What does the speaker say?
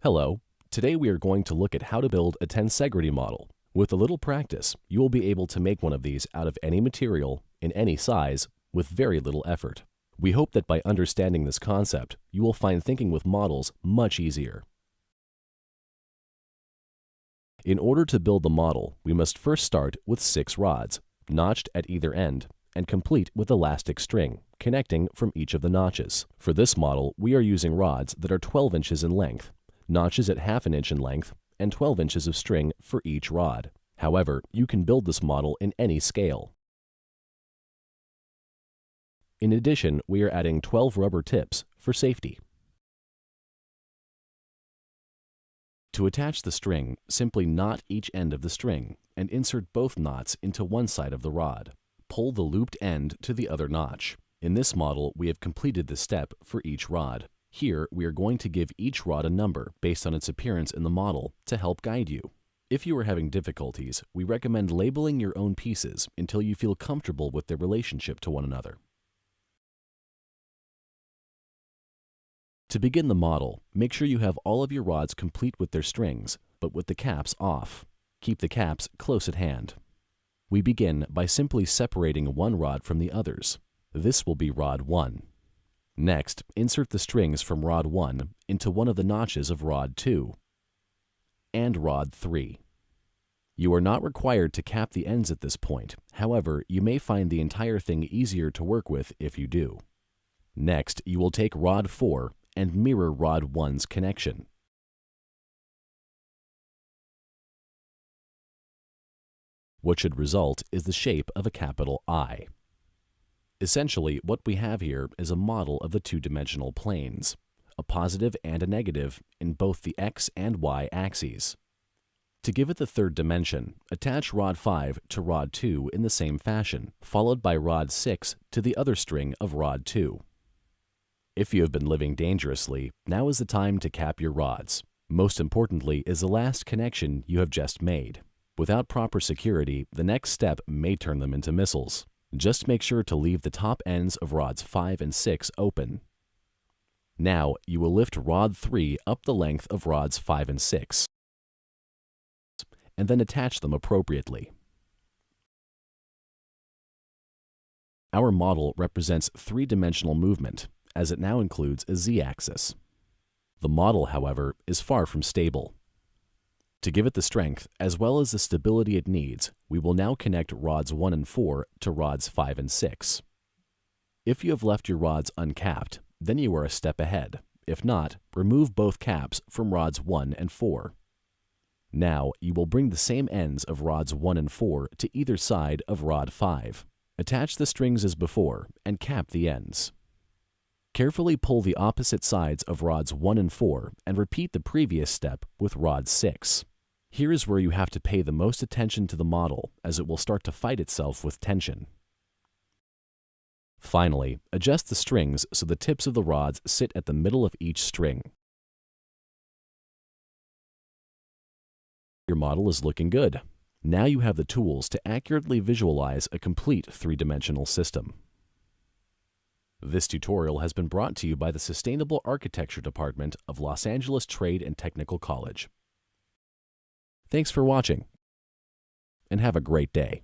Hello, today we are going to look at how to build a tensegrity model. With a little practice, you will be able to make one of these out of any material, in any size, with very little effort. We hope that by understanding this concept, you will find thinking with models much easier. In order to build the model, we must first start with 6 rods, notched at either end, and complete with elastic string, connecting from each of the notches. For this model, we are using rods that are 12 inches in length, notches at ½ inch in length, and 12 inches of string for each rod. However, you can build this model in any scale. In addition, we are adding 12 rubber tips for safety. To attach the string, simply knot each end of the string and insert both knots into one side of the rod. Pull the looped end to the other notch. In this model, we have completed this step for each rod. Here, we are going to give each rod a number based on its appearance in the model to help guide you. If you are having difficulties, we recommend labeling your own pieces until you feel comfortable with their relationship to one another. To begin the model, make sure you have all of your rods complete with their strings, but with the caps off. Keep the caps close at hand. We begin by simply separating one rod from the others. This will be rod 1. Next, insert the strings from rod 1 into one of the notches of rod 2 and rod 3. You are not required to cap the ends at this point. However, you may find the entire thing easier to work with if you do. Next, you will take rod 4 and mirror rod 1's connection. What should result is the shape of a capital I. Essentially, what we have here is a model of the two-dimensional planes, a positive and a negative in both the x and y axes. To give it the third dimension, attach rod 5 to rod 2 in the same fashion, followed by rod 6 to the other string of rod 2. If you have been living dangerously, now is the time to cap your rods. Most importantly is the last connection you have just made. Without proper security, the next step may turn them into missiles. Just make sure to leave the top ends of rods 5 and 6 open. Now, you will lift rod 3 up the length of rods 5 and 6, and then attach them appropriately. Our model represents 3-dimensional movement, as it now includes a z-axis. The model, however, is far from stable. To give it the strength, as well as the stability it needs, we will now connect rods 1 and 4 to rods 5 and 6. If you have left your rods uncapped, then you are a step ahead. If not, remove both caps from rods 1 and 4. Now, you will bring the same ends of rods 1 and 4 to either side of rod 5. Attach the strings as before and cap the ends. Carefully pull the opposite sides of rods 1 and 4 and repeat the previous step with rod 6. Here is where you have to pay the most attention to the model, as it will start to fight itself with tension. Finally, adjust the strings so the tips of the rods sit at the middle of each string. Your model is looking good. Now you have the tools to accurately visualize a complete 3-dimensional system. This tutorial has been brought to you by the Sustainable Architecture Department of Los Angeles Trade and Technical College. Thanks for watching, and have a great day.